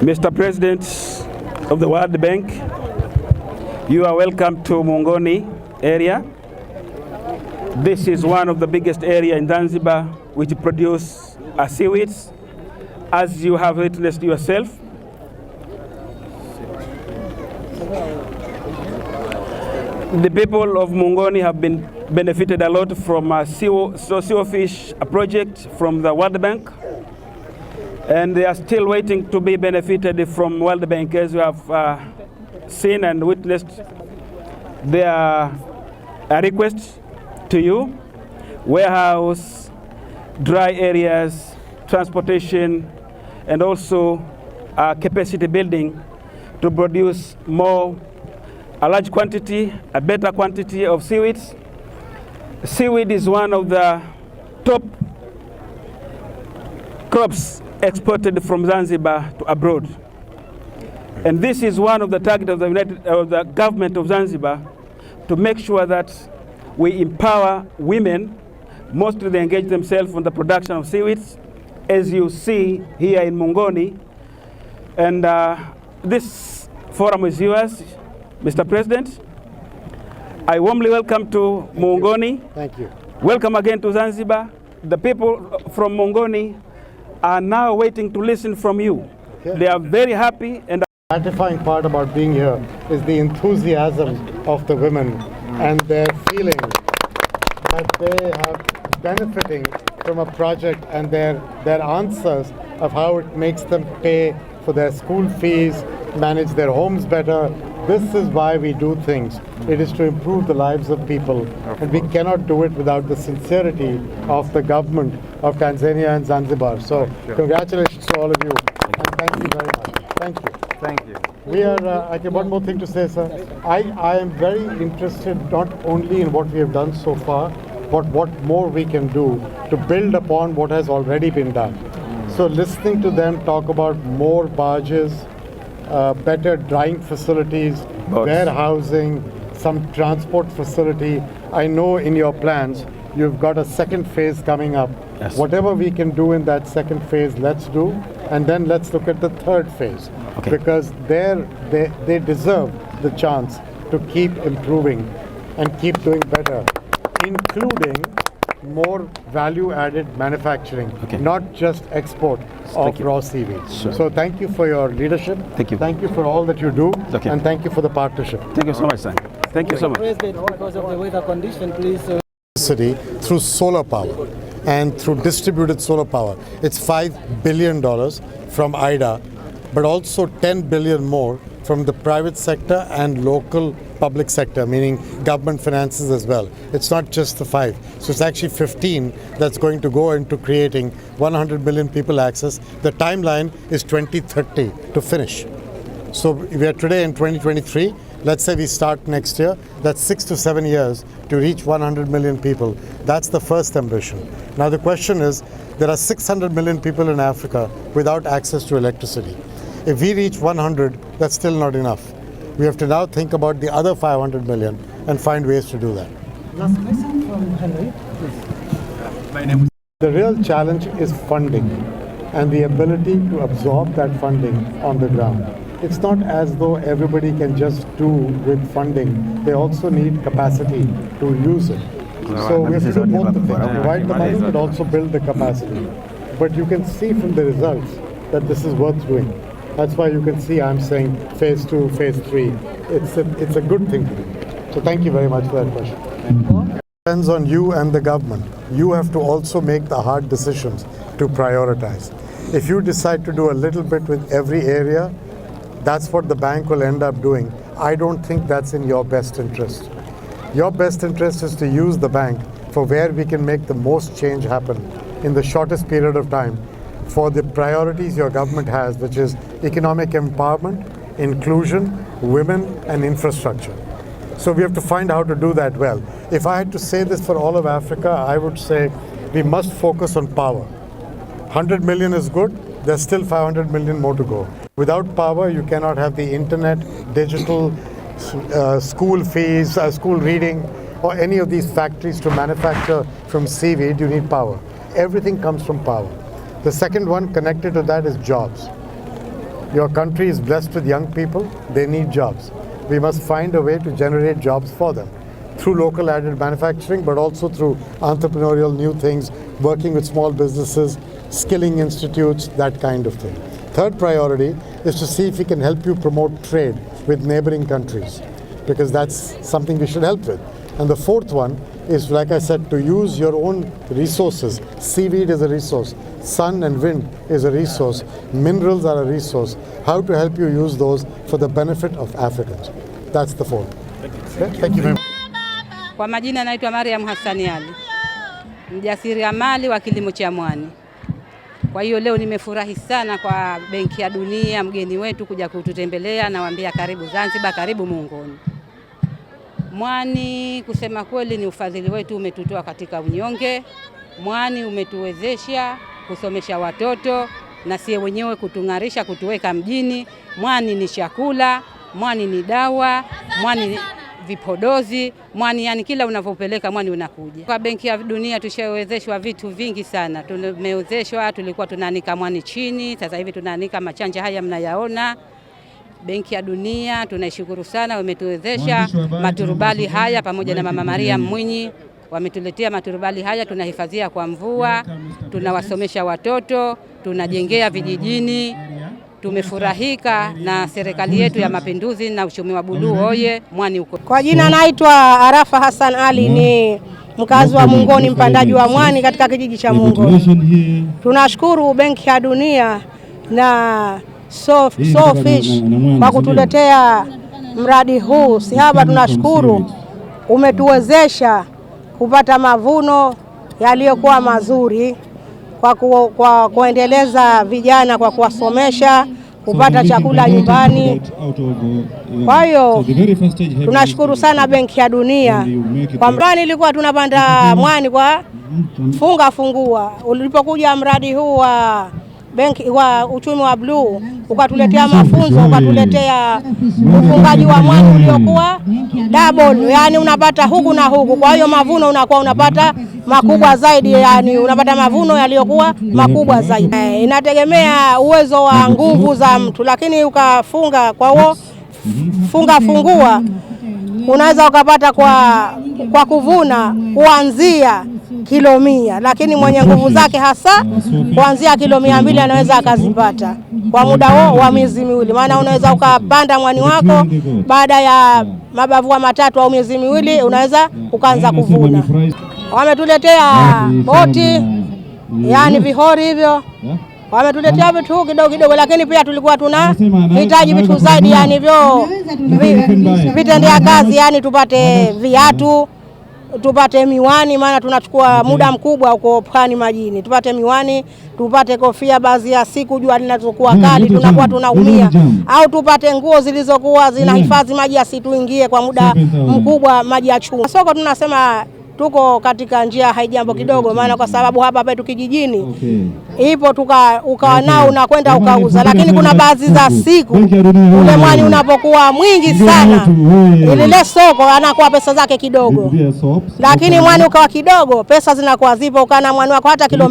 Mr. President of the World Bank, you are welcome to Muungoni area. This is one of the biggest area in Zanzibar which produce seaweeds, as you have witnessed yourself. The people of Muungoni have been benefited a lot from a seafish project from the World Bank, and they are still waiting to be benefited from World Bank, as you have seen and witnessed their request to you: warehouse, dry areas, transportation, and also capacity building to produce a large quantity, a better quantity of seaweeds. Seaweed is one of the top crops exported from Zanzibar to abroad. And this is one of the targets of the government of Zanzibar, to make sure that we empower women. Mostly they engage themselves in the production of seaweeds, as you see here in Muungoni. And this forum is yours, Mr. President. I warmly welcome to Muungoni. Thank you. Welcome again to Zanzibar. The people from Muungoni are now waiting to listen from you. Okay. They are very happy. And the gratifying part about being here is the enthusiasm of the women and their feeling that they are benefiting from a project, and their answers of how it makes them pay for their school fees, manage their homes better. This is why we do things. It is to improve the lives of people, and we cannot do it without the sincerity of the government of Tanzania and Zanzibar. So congratulations to all of you, and thank you very much. Thank you. Thank you. We are, I have one more thing to say, sir. I am very interested not only in what we have done so far, but what more we can do to build upon what has already been done. So listening to them talk about more barges, better drying facilities, warehousing, some transport facility. I know in your plans you've got a second phase coming up. Yes. Whatever we can do in that second phase, let's do, and then let's look at the third phase. Okay. Because they deserve the chance to keep improving and keep doing better, including more value-added manufacturing, not just export of raw seaweed. Sure. So thank you for your leadership. Thank you. Thank you for all that you do, and thank you for the partnership. Thank you so much, sir. Thank you so much. President, because of the weather condition, please. City through solar power and through distributed solar power. It's $5 billion from IDA, but also 10 billion more from the private sector and local public sector, meaning government finances as well. It's not just the 5. So it's actually 15 that's going to go into creating 100 million people access. The timeline is 2030 to finish. So we are today in 2023. Let's say we start next year. That's 6 to 7 years to reach 100 million people. That's the first ambition. Now the question is, there are 600 million people in Africa without access to electricity. If we reach 100, that's still not enough. We have to now think about the other 500 million and find ways to do that. Last question from Henry, please. My name is... The real challenge is funding and the ability to absorb that funding on the ground. It's not as though everybody can just do with funding. They also need capacity to use it. So we have to do both the things, provide the money but also build the capacity. But you can see from the results that this is worth doing. That's why you can see I'm saying phase 2, phase 3. It's a good thing to do. So thank you very much for that question. It depends on you and the government. You have to also make the hard decisions to prioritize. If you decide to do a little bit with every area, that's what the bank will end up doing. I don't think that's in your best interest. Your best interest is to use the bank for where we can make the most change happen in the shortest period of time for the priorities your government has, which is economic empowerment, inclusion, women, and infrastructure. So we have to find how to do that well. If I had to say this for all of Africa, I would say we must focus on power. 100 million is good, there's still 500 million more to go. Without power, you cannot have the internet, digital, school fees, school reading, or any of these factories to manufacture from seaweed. You need power. Everything comes from power. The second one connected to that is jobs. Your country is blessed with young people. They need jobs. We must find a way to generate jobs for them through local added manufacturing, but also through entrepreneurial new things, working with small businesses, skilling institutes, that kind of thing. Third priority is to see if we can help you promote trade with neighboring countries, because that's something we should help with. And the fourth one is, like I said, to use your own resources. Seaweed is a resource, sun and wind is a resource, minerals are a resource. How to help you use those for the benefit of Africans. That's the fourth. Okay? Thank you very much. Kwa majina naitwa Mariam Hassani Ali, mjasiriamali wa kilimo cha mwani. Kwa hiyo leo nimefurahi sana kwa Benki ya Dunia, mgeni wetu kuja kututembelea, na waambia karibu Zanzibar, karibu Muungoni. Mwani kusema kweli ni ufadhili wetu, umetutoa katika unyonge. Mwani umetuwezesha kusomesha watoto na sie wenyewe kutung'arisha, kutuweka mjini. Mwani ni chakula, mwani ni dawa, mwani ni vipodozi, mwani yani kila unavopeleka mwani unakuja. Kwa Benki ya Dunia tushawezeshwa vitu vingi sana. Tumewezeshwa, tulikuwa tunaanika mwani chini, sasa hivi tunaanika machanja haya mnayaona. Benki ya Dunia tunaishukuru sana, wametuwezesha maturubali haya pamoja na Mama Maria Mwinyi. Wametuletea maturubali haya, tunahifadhia kwa mvua, tunawasomesha watoto, tunajengea vijijini. Tumefurahika na serikali yetu ya mapinduzi na uchumi wa buluu oye, mwani uko. Kwa jina naitwa Arafa Hassan Ali, ni mkazi wa Muungoni, mpandaji wa mwani katika kijiji cha Muungoni. Tunashukuru Benki ya Dunia na Sofish kwa kutuletea mradi huu. Sihaba tunashukuru, umetuwezesha kupata mavuno yaliyokuwa mazuri kwa kuendeleza vijana, kwa kuwasomesha, kupata chakula nyumbani. Kwa hiyo tunashukuru sana Benki ya Dunia. Kwa mwani ilikuwa tunapanda mwani kwa funga fungua. Ulipokuja mradi huu wa benki wa uchumi wa bluu, ukatuletea mafunzo, ukatuletea ufungaji wa mwani uliokuwa double, yani unapata huku na huku. Kwa hiyo mavuno unakuwa unapata makubwa zaidi, yani unapata mavuno yaliyokuwa makubwa zaidi. Inategemea uwezo wa nguvu za mtu, lakini ukafunga kwa huo funga fungua unaweza ukapata kwa kuvuna kuanzia kilo 100, lakini mwenye nguvu zake hasa kuanzia kilo 200 anaweza akazipata kwa muda wa miezi miwili. Maana unaweza ukapanda mwani wako, baada ya mabavu matatu au miezi miwili unaweza ukaanza kuvuna. Wametuletea boti, yani vihori hivyo. Wametuletea vitu kidogo kidogo, lakini pia tulikuwa tunahitaji vitu zaidi, yani hivyo vitendea kazi, yani tupate viatu, tupate miwani, maana tunachukua muda mkubwa uko pwani majini. Tupate miwani, tupate kofia, baadhi ya siku jua linazokuwa kali tunakuwa tunaumia, au tupate nguo zilizokuwa zinahifadhi maji asituingie kwa muda mkubwa maji ya chumvi. Soko tunasema tuko katika njia haijambo kidogo, maana kwa sababu hapa petu kijijini ipo ukawa nao unakwenda ukauza, lakini kuna baadhi za siku ule mwani unapokuwa mwingi sana, ile soko anakuwa pesa zake kidogo, lakini mwani ukawa kidogo pesa zinakuwa zipo, ukana mwani wako hata kilo